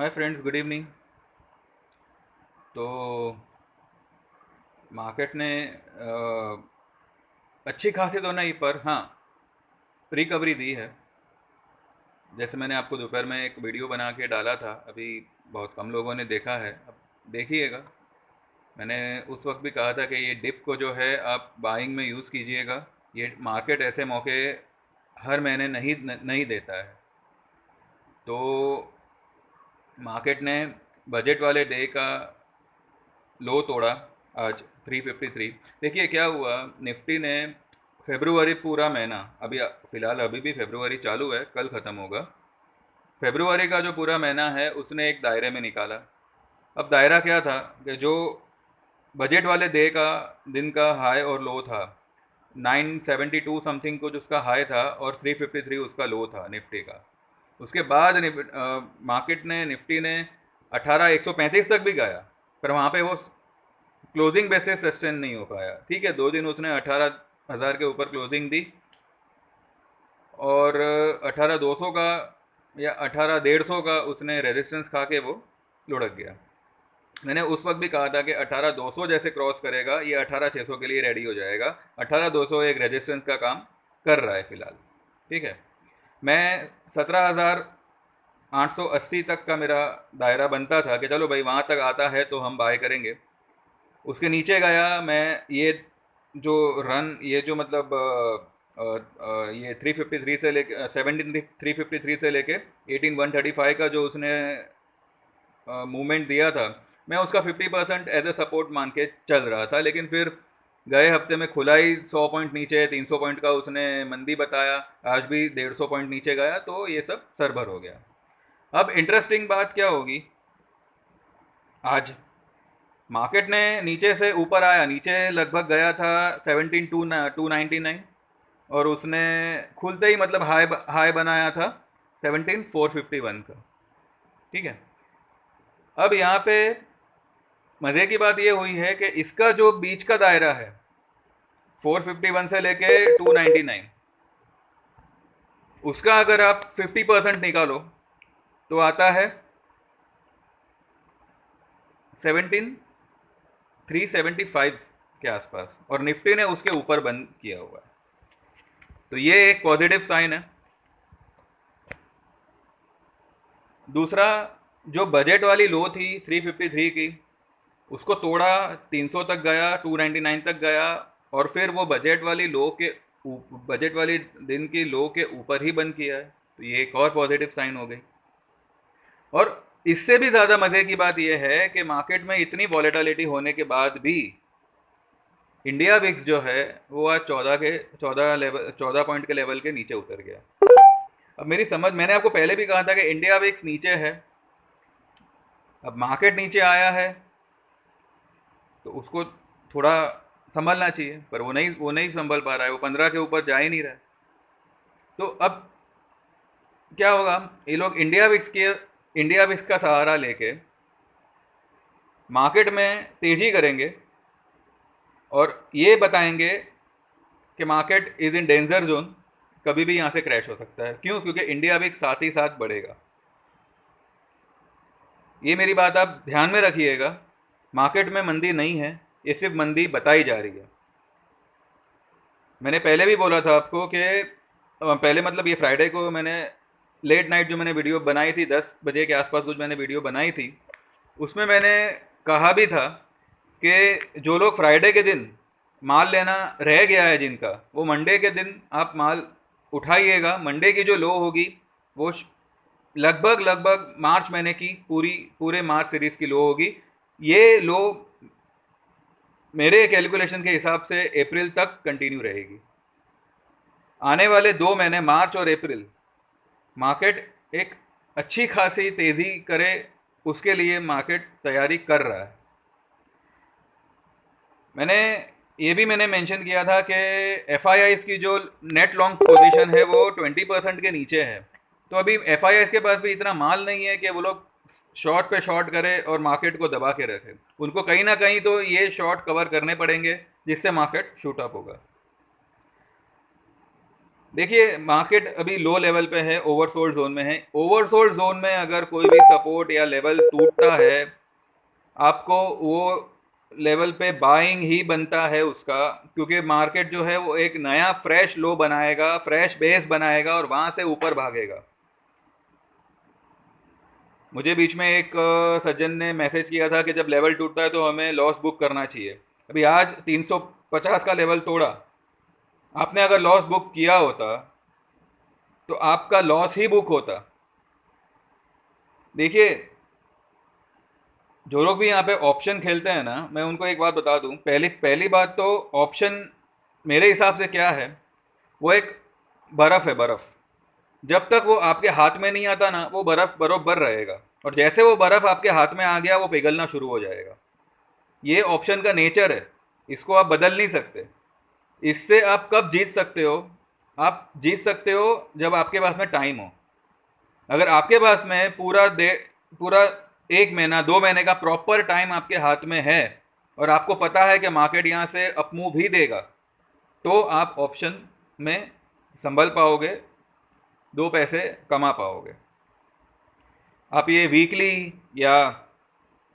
Hi friends, good evening. तो market ने अच्छी खासी तो नहीं, पर हाँ, रिकवरी दी है। जैसे मैंने आपको दोपहर में एक वीडियो बना के डाला था, अभी बहुत कम लोगों ने देखा है, अब देखिएगा। मैंने उस वक्त भी कहा था कि ये डिप को जो है आप बाइंग में यूज़ कीजिएगा। ये मार्केट ऐसे मौके हर महीने नहीं देता है। तो मार्केट ने बजट वाले डे का लो तोड़ा आज 353। देखिए क्या हुआ, निफ्टी ने फेब्रुवरी पूरा महीना, अभी फ़िलहाल अभी भी फेब्रुवरी चालू है, कल ख़त्म होगा। फेब्रुवरी का जो पूरा महीना है उसने एक दायरे में निकाला। अब दायरा क्या था कि जो बजट वाले डे का दिन का हाई और लो था, 972 समथिंग कुछ उसका हाई था और 353 उसका लो था निफ्टी का। उसके बाद मार्केट ने, निफ्टी ने 18,135 तक भी गया, पर वहाँ पे वो क्लोजिंग बेसिस सस्टेन नहीं हो पाया। ठीक है, 2 दिन उसने 18,000 के ऊपर क्लोजिंग दी और 18,200 का या 18,150 का उसने रेजिस्टेंस खा के वो लुढ़क गया। मैंने उस वक्त भी कहा था कि 18,200 जैसे क्रॉस करेगा ये 18,600 के लिए रेडी हो जाएगा। 18,200 एक रेजिस्टेंस का काम कर रहा है फिलहाल। ठीक है, मैं 17,880 तक का मेरा दायरा बनता था कि चलो भाई वहाँ तक आता है तो हम बाय करेंगे। उसके नीचे गया मैं, ये जो रन, ये जो मतलब ये 353 से लेके 17,353 से लेके 18,135 का जो उसने मूवमेंट दिया था, मैं उसका 50% एज ए सपोर्ट मान के चल रहा था। लेकिन फिर गए हफ्ते में खुला ही 100 पॉइंट नीचे, 300 पॉइंट का उसने मंदी बताया, आज भी 150 पॉइंट नीचे गया, तो ये सब सरभर हो गया। अब इंटरेस्टिंग बात क्या होगी, आज मार्केट ने नीचे से ऊपर आया, नीचे लगभग गया था 17,299 और उसने खुलते ही मतलब हाई हाई बनाया था 17,451 का। ठीक है, अब यहाँ पे मज़े की बात ये हुई है कि इसका जो बीच का दायरा है 451 से लेके 299, उसका अगर आप 50% निकालो तो आता है 17,375 के आसपास, और निफ्टी ने उसके ऊपर बंद किया हुआ है। तो ये एक पॉजिटिव साइन है। दूसरा, जो बजट वाली लो थी 353 की, उसको तोड़ा, 300 तक गया, 299 तक गया, और फिर वो बजट वाली दिन की लो के ऊपर ही बंद किया है। तो ये एक और पॉजिटिव साइन हो गई। और इससे भी ज़्यादा मज़े की बात यह है कि मार्केट में इतनी वॉलेटिलिटी होने के बाद भी इंडिया विक्स जो है वो आज 14 पॉइंट के लेवल के नीचे उतर गया। अब मेरी समझ, मैंने आपको पहले भी कहा था कि इंडिया विक्स नीचे है, अब मार्केट नीचे आया है तो उसको थोड़ा संभलना चाहिए, पर वो नहीं संभल पा रहा है, वो 15 के ऊपर जा ही नहीं रहा है। तो अब क्या होगा, ये लोग इंडिया विक्स का सहारा लेके मार्केट में तेजी करेंगे और ये बताएंगे कि market is in danger zone, कभी भी यहाँ से क्रैश हो सकता है। क्यों? क्योंकि इंडिया विक्स साथ ही साथ बढ़ेगा। ये मेरी बात आप ध्यान में रखिएगा। मार्केट में मंदी नहीं है, ये सिर्फ मंदी बताई जा रही है। मैंने पहले भी बोला था आपको कि पहले मतलब ये फ्राइडे को मैंने लेट नाइट जो मैंने वीडियो बनाई थी, 10 बजे के आसपास कुछ मैंने वीडियो बनाई थी, उसमें मैंने कहा भी था कि जो लोग फ्राइडे के दिन माल लेना रह गया है जिनका, वो मंडे के दिन आप माल उठाइएगा। मंडे की जो लो होगी वो लगभग लगभग मार्च महीने की पूरे मार्च सीरीज की लो होगी। ये लो मेरे कैलकुलेशन के हिसाब से अप्रैल तक कंटिन्यू रहेगी। आने वाले 2 महीने, मार्च और अप्रैल, मार्केट एक अच्छी खासी तेज़ी करे, उसके लिए मार्केट तैयारी कर रहा है। मैंने मेंशन किया था कि एफ की जो नेट लॉन्ग पोजीशन है वो 20% के नीचे है। तो अभी एफ के पास भी इतना माल नहीं है कि वो लोग शॉर्ट पे शॉर्ट करे और मार्केट को दबा के रखे। उनको कहीं ना कहीं तो ये शॉर्ट कवर करने पड़ेंगे जिससे मार्केट शूट अप होगा। देखिए मार्केट अभी लो लेवल पे है, ओवरसोल्ड जोन में है। ओवरसोल्ड जोन में अगर कोई भी सपोर्ट या लेवल टूटता है, आपको वो लेवल पे बाइंग ही बनता है उसका, क्योंकि मार्केट जो है वो एक नया फ्रेश लो बनाएगा, फ्रेश बेस बनाएगा और वहां से ऊपर भागेगा। मुझे बीच में एक सज्जन ने मैसेज किया था कि जब लेवल टूटता है तो हमें लॉस बुक करना चाहिए। अभी आज 350 का लेवल तोड़ा, आपने अगर लॉस बुक किया होता तो आपका लॉस ही बुक होता। देखिए, जो लोग भी यहाँ पे ऑप्शन खेलते हैं ना, मैं उनको एक बात बता दूं। पहली पहली बात तो ऑप्शन मेरे हिसाब से क्या है, वो एक बर्फ है, बर्फ। जब तक वो आपके हाथ में नहीं आता ना, वो बर्फ बरोबर रहेगा, और जैसे वो बर्फ आपके हाथ में आ गया वो पिघलना शुरू हो जाएगा। ये ऑप्शन का नेचर है, इसको आप बदल नहीं सकते। इससे आप कब जीत सकते हो? आप जीत सकते हो जब आपके पास में टाइम हो। अगर आपके पास में पूरा 1 महीना 2 महीने का प्रॉपर टाइम आपके हाथ में है, और आपको पता है कि मार्केट यहाँ से अप मूव ही देगा, तो आप ऑप्शन में संभल पाओगे, 2 पैसे कमा पाओगे। आप ये वीकली या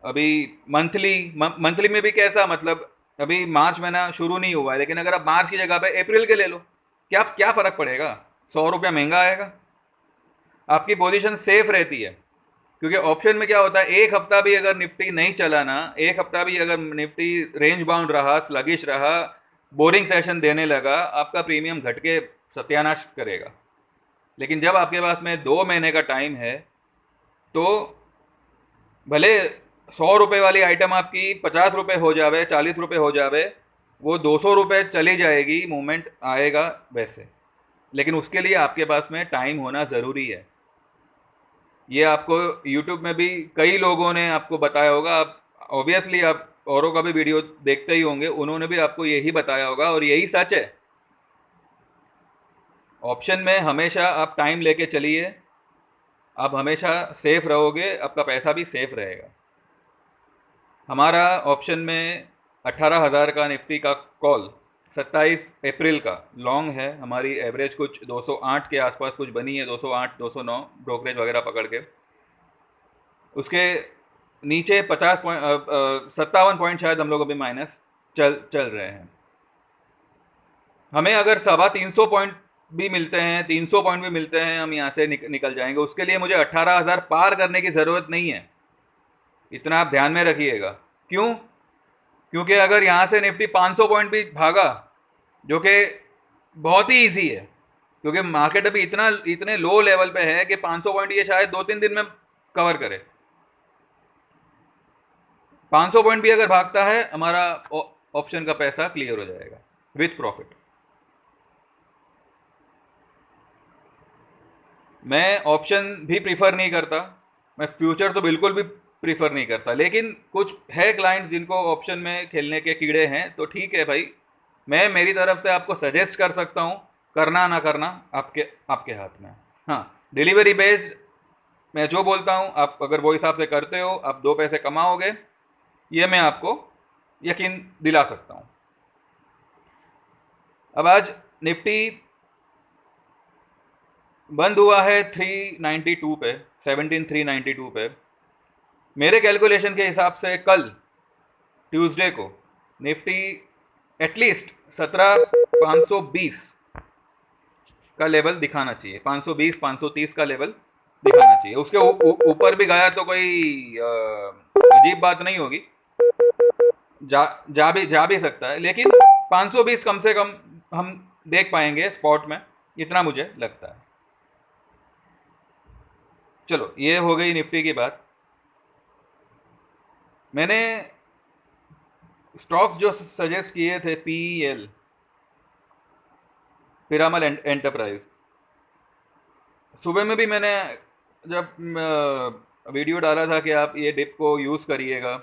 अभी मंथली में भी कैसा, मतलब अभी मार्च महीना शुरू नहीं हुआ है, लेकिन अगर आप मार्च की जगह पे अप्रैल के ले लो, क्या क्या फर्क पड़ेगा? 100 रुपया महंगा आएगा, आपकी पोजीशन सेफ रहती है। क्योंकि ऑप्शन में क्या होता है, एक हफ्ता भी अगर निफ्टी नहीं चला ना, एक हफ्ता भी अगर निफ्टी रेंज बाउंड रहा, स्लगिश रहा, बोरिंग सेशन देने लगा, आपका प्रीमियम घट के सत्यानाश करेगा। लेकिन जब आपके पास में 2 महीने का टाइम है, तो भले 100 रुपये वाली आइटम आपकी 50 रुपये हो जावे, 40 रुपये हो जावे, वो 200 रुपये चली जाएगी, मूवमेंट आएगा वैसे। लेकिन उसके लिए आपके पास में टाइम होना ज़रूरी है। ये आपको यूट्यूब में भी कई लोगों ने आपको बताया होगा। आप ऑब्वियसली आप औरों का भी वीडियो देखते ही होंगे, उन्होंने भी आपको यही बताया होगा, और यही सच है। ऑप्शन में हमेशा आप टाइम लेके चलिए, आप हमेशा सेफ रहोगे, आपका पैसा भी सेफ रहेगा। हमारा ऑप्शन में 18,000 का निफ्टी का कॉल 27 अप्रैल का लॉन्ग है। हमारी एवरेज कुछ 208 के आसपास कुछ बनी है, 208 209 ब्रोकरेज वगैरह पकड़ के। उसके नीचे 50 पॉइंट 57 पॉइंट शायद हम लोग अभी माइनस चल रहे हैं। हमें अगर 325 पॉइंट भी मिलते हैं, 300 पॉइंट भी मिलते हैं, हम यहाँ से निकल जाएंगे। उसके लिए मुझे 18,000 पार करने की ज़रूरत नहीं है, इतना आप ध्यान में रखिएगा। क्यों? क्योंकि अगर यहाँ से निफ्टी 500 पॉइंट भी भागा, जो कि बहुत ही इजी है, क्योंकि मार्केट अभी इतने लो लेवल पे है कि 500 पॉइंट ये शायद 2-3 दिन में कवर करे। 500 पॉइंट भी अगर भागता है, हमारा ऑप्शन का पैसा क्लियर हो जाएगा विथ प्रॉफिट। मैं ऑप्शन भी प्रीफर नहीं करता, मैं फ्यूचर तो बिल्कुल भी प्रीफर नहीं करता, लेकिन कुछ है क्लाइंट्स जिनको ऑप्शन में खेलने के कीड़े हैं, तो ठीक है भाई, मैं मेरी तरफ से आपको सजेस्ट कर सकता हूँ। करना ना करना आपके आपके हाथ में। हाँ, डिलीवरी बेस्ड मैं जो बोलता हूँ, आप अगर वो हिसाब से करते हो, आप 2 पैसे कमाओगे, ये मैं आपको यकीन दिला सकता हूँ। अब आज निफ्टी बंद हुआ है 392 पे, 17,392 पे। मेरे कैलकुलेशन के हिसाब से कल ट्यूसडे को निफ्टी एटलीस्ट 17,520 का लेवल दिखाना चाहिए, 520 530 का लेवल दिखाना चाहिए। उसके ऊपर भी गया तो कोई अजीब बात नहीं होगी, जा भी सकता है, लेकिन 520 कम से कम हम देख पाएंगे स्पॉट में, इतना मुझे लगता है। चलो, ये हो गई निफ्टी की बात। मैंने स्टॉक जो सजेस्ट किए थे, पीईएल, पिरामल एंटरप्राइज, सुबह में भी मैंने जब वीडियो डाला था कि आप ये डिप को यूज़ करिएगा,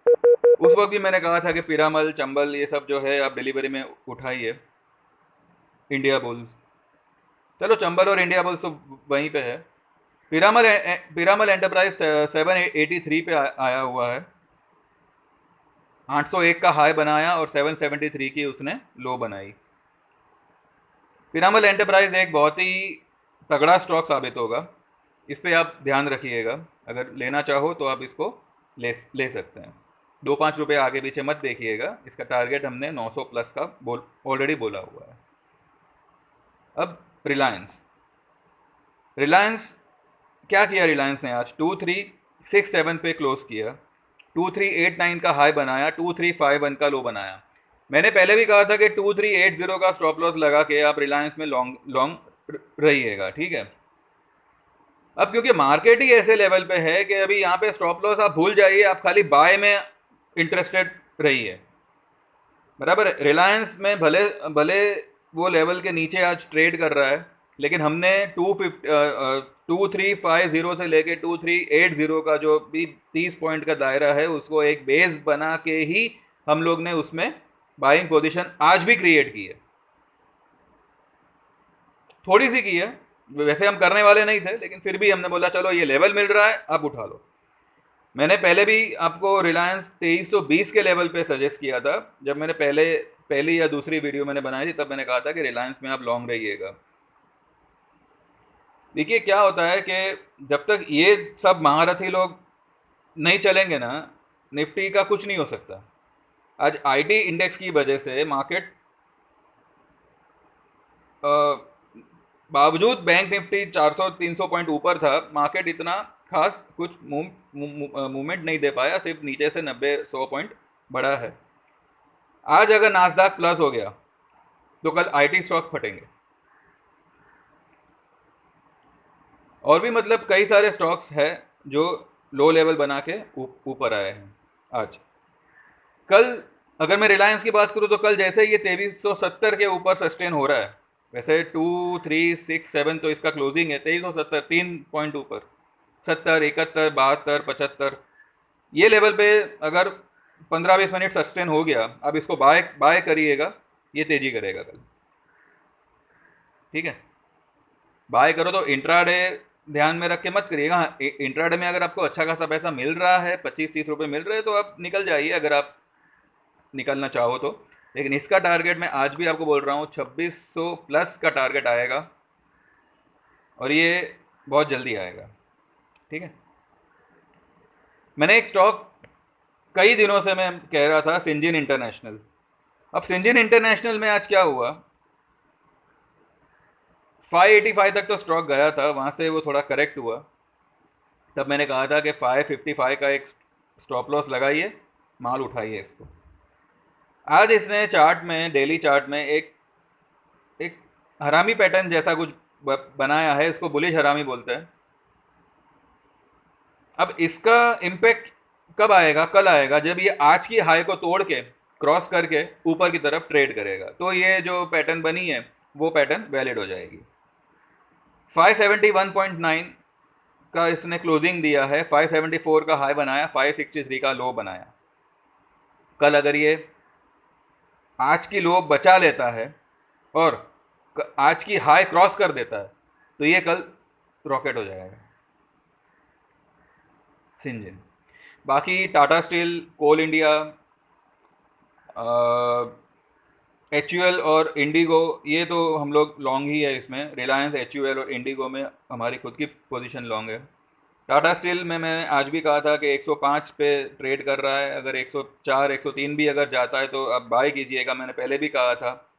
उस वक्त भी मैंने कहा था कि पिरामल, चंबल, ये सब जो है आप डिलीवरी में उठाइए। इंडिया बुल्स, चलो चंबल और इंडिया बुल्स तो वहीं पे है। पिरामल एंटरप्राइज 783 पे आया हुआ है, 801 का हाई बनाया और 773 की उसने लो बनाई। पिरामल एंटरप्राइज एक बहुत ही तगड़ा स्टॉक साबित होगा, इस पे आप ध्यान रखिएगा। अगर लेना चाहो तो आप इसको ले सकते हैं। 2-5 रुपये आगे पीछे मत देखिएगा, इसका टारगेट हमने 900 प्लस का ऑलरेडी बोला हुआ है। अब रिलायंस, रिलायंस क्या किया रिलायंस ने आज? 2367 पे क्लोज किया, 2389 का हाई बनाया, 2351 का लो बनाया। मैंने पहले भी कहा था कि 2380 का स्टॉप लॉस लगा के आप रिलायंस में लॉन्ग लॉन्ग रहिएगा, ठीक है। अब क्योंकि मार्केट ही ऐसे लेवल पे है कि अभी यहाँ पे स्टॉप लॉस आप भूल जाइए, आप खाली बाय में इंटरेस्टेड रहिए, बराबर है। रिलायंस में भले भले वो लेवल के नीचे आज ट्रेड कर रहा है, लेकिन हमने 2350 से लेके 2380 का जो भी 30 पॉइंट का दायरा है उसको एक बेस बना के ही हम लोग ने उसमें बाइंग पोजीशन आज भी क्रिएट की है। थोड़ी सी की है, वैसे हम करने वाले नहीं थे, लेकिन फिर भी हमने बोला चलो ये लेवल मिल रहा है, अब उठा लो। मैंने पहले भी आपको रिलायंस 2320 के लेवल पे सजेस्ट किया था, जब मैंने पहली या दूसरी वीडियो मैंने बनाई थी, तब मैंने कहा था कि रिलायंस में आप लॉन्ग रहिएगा। देखिए क्या होता है कि जब तक ये सब महारथी लोग नहीं चलेंगे ना, निफ्टी का कुछ नहीं हो सकता। आज आईटी इंडेक्स की वजह से मार्केट बावजूद बैंक निफ्टी 400-300 पॉइंट ऊपर था, मार्केट इतना खास कुछ मूवमेंट नहीं दे पाया, सिर्फ नीचे से 90-100 पॉइंट बढ़ा है। आज अगर नास्डाक प्लस हो गया तो कल आईटी स्टॉक फटेंगे, और भी मतलब कई सारे स्टॉक्स हैं जो लो लेवल बना के ऊपर आए हैं आज। कल अगर मैं रिलायंस की बात करूं तो कल जैसे ये 2370 के ऊपर सस्टेन हो रहा है, वैसे 2367 तो इसका क्लोजिंग है, 2370 3 पॉइंट ऊपर, 70, 71, 72, 75 ये लेवल पे अगर 15-20 मिनट सस्टेन हो गया, अब इसको बाय करिएगा, ये तेजी करेगा कल, ठीक है। बाय करो तो इंट्राडे ध्यान में रख के मत करिएगा। हाँ, इंट्राडे में अगर आपको अच्छा खासा पैसा मिल रहा है, 25-30 रुपये मिल रहे हैं, तो आप निकल जाइए अगर आप निकलना चाहो तो। लेकिन इसका टारगेट मैं आज भी आपको बोल रहा हूँ, 2600 प्लस का टारगेट आएगा, और ये बहुत जल्दी आएगा, ठीक है। मैंने एक स्टॉक कई दिनों से मैं कह रहा था, सिंजिन इंटरनेशनल। अब सिंजिन इंटरनेशनल में आज क्या हुआ, 585 तक तो स्टॉक गया था, वहां से वो थोड़ा करेक्ट हुआ, तब मैंने कहा था कि 555 का एक स्टॉप लॉस लगाइए, माल उठाइए इसको। आज इसने चार्ट में, डेली चार्ट में एक एक हरामी पैटर्न जैसा कुछ बनाया है, इसको बुलिश हरामी बोलते हैं। अब इसका इम्पैक्ट कब आएगा? कल आएगा, जब ये आज की हाई को तोड़ के क्रॉस करके ऊपर की तरफ ट्रेड करेगा, तो ये जो पैटर्न बनी है वो पैटर्न वैलिड हो जाएगी। 571.9 का इसने क्लोजिंग दिया है, 574 का हाई बनाया, 563 का लो बनाया। कल अगर ये आज की लो बचा लेता है और आज की हाई क्रॉस कर देता है, तो ये कल रॉकेट हो जाएगा सिंजिन। बाकी टाटा स्टील, कोल इंडिया, HUL और इंडिगो, ये तो हम लोग लॉन्ग ही है इसमें। रिलायंस, HUL और इंडिगो में हमारी खुद की पोजीशन लॉन्ग है। टाटा स्टील में मैंने आज भी कहा था कि 105 पे ट्रेड कर रहा है, अगर 104, 103 भी अगर जाता है तो आप बाय कीजिएगा। मैंने पहले भी कहा था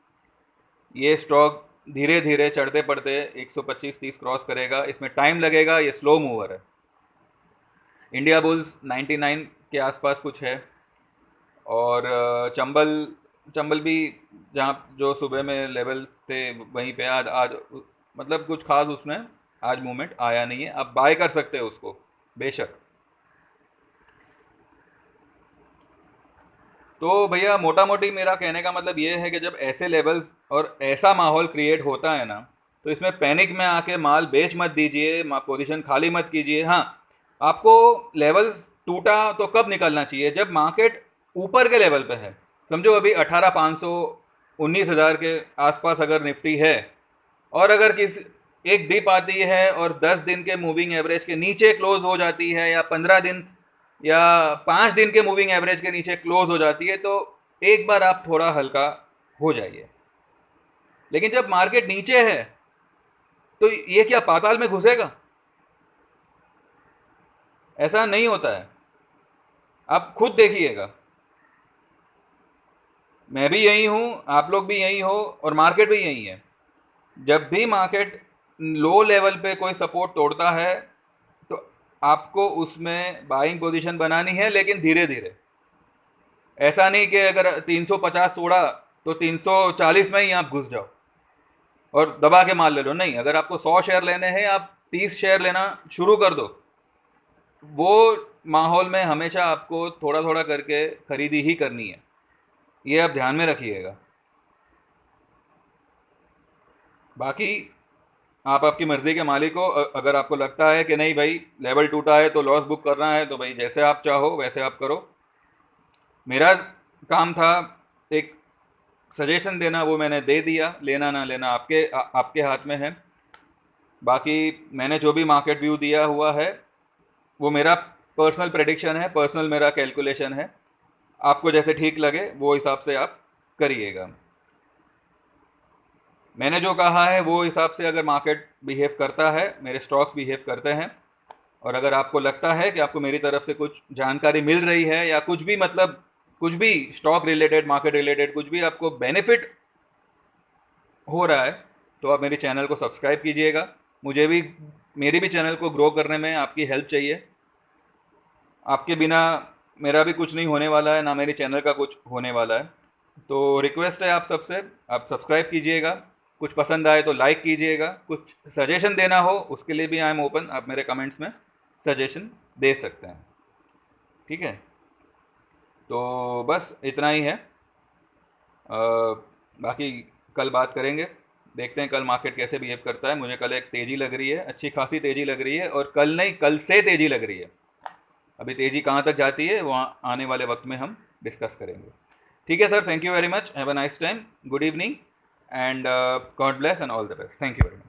ये स्टॉक धीरे धीरे चढ़ते पड़ते 125-30 क्रॉस करेगा, इसमें टाइम लगेगा, ये स्लो मूवर है। इंडिया बुल्स 99 के आसपास कुछ है, और चंबल भी जहाँ जो सुबह में लेवल थे वहीं पे आज मतलब कुछ खास उसमें आज मूवमेंट आया नहीं है, आप बाय कर सकते हो उसको बेशक। तो भैया मोटा मोटी मेरा कहने का मतलब ये है कि जब ऐसे लेवल्स और ऐसा माहौल क्रिएट होता है ना, तो इसमें पैनिक में आके माल बेच मत दीजिए, पोजीशन खाली मत कीजिए। हाँ, आपको लेवल्स टूटा तो कब निकलना चाहिए? जब मार्केट ऊपर के लेवल पे है, समझो अभी 18,500 19,000 के आसपास अगर निफ्टी है, और अगर किस एक डिप आती है और 10 दिन के मूविंग एवरेज के नीचे क्लोज हो जाती है, या 15 दिन या 5 दिन के मूविंग एवरेज के नीचे क्लोज हो जाती है, तो एक बार आप थोड़ा हल्का हो जाइए। लेकिन जब मार्केट नीचे है तो ये क्या पाताल में घुसेगा? ऐसा नहीं होता है, आप खुद देखिएगा। मैं भी यही हूं, आप लोग भी यही हो, और मार्केट भी यही है। जब भी मार्केट लो लेवल पे कोई सपोर्ट तोड़ता है तो आपको उसमें बाइंग पोजीशन बनानी है, लेकिन धीरे धीरे। ऐसा नहीं कि अगर 350 तोड़ा तो 340 में ही आप घुस जाओ और दबा के माल ले लो। नहीं, अगर आपको 100 शेयर लेने हैं, आप 30 शेयर लेना शुरू कर दो। वो माहौल में हमेशा आपको थोड़ा थोड़ा करके खरीदी ही करनी है, ये आप ध्यान में रखिएगा। बाकी आप आपकी मर्जी के मालिक हो। अगर आपको लगता है कि नहीं भाई लेवल टूटा है तो लॉस बुक करना है, तो भाई जैसे आप चाहो वैसे आप करो। मेरा काम था एक सजेशन देना, वो मैंने दे दिया। लेना ना लेना आपके हाथ में है। बाकी मैंने जो भी मार्केट व्यू दिया हुआ है वो मेरा पर्सनल प्रेडिक्शन है, पर्सनल मेरा कैलकुलेशन है। आपको जैसे ठीक लगे वो हिसाब से आप करिएगा। मैंने जो कहा है वो हिसाब से अगर मार्केट बिहेव करता है, मेरे स्टॉक्स बिहेव करते हैं, और अगर आपको लगता है कि आपको मेरी तरफ से कुछ जानकारी मिल रही है या कुछ भी, मतलब कुछ भी स्टॉक रिलेटेड, मार्केट रिलेटेड कुछ भी आपको बेनिफिट हो रहा है, तो आप मेरे चैनल को सब्सक्राइब कीजिएगा। मुझे भी, मेरी भी चैनल को ग्रो करने में आपकी हेल्प चाहिए। आपके बिना मेरा भी कुछ नहीं होने वाला है, ना मेरे चैनल का कुछ होने वाला है। तो रिक्वेस्ट है आप सबसे, आप सब्सक्राइब कीजिएगा। कुछ पसंद आए तो लाइक कीजिएगा। कुछ सजेशन देना हो उसके लिए भी आई एम ओपन, आप मेरे कमेंट्स में सजेशन दे सकते हैं। ठीक है, तो बस इतना ही है। बाकी कल बात करेंगे, देखते हैं कल मार्केट कैसे बिहेव करता है। मुझे कल एक तेज़ी लग रही है, अच्छी खासी तेज़ी लग रही है, और कल नहीं, कल से तेज़ी लग रही है। अभी तेज़ी कहाँ तक जाती है वहाँ आने वाले वक्त में हम डिस्कस करेंगे। ठीक है sir, thank you very much, have a nice time, good evening, and God bless and all the best. Thank you very much.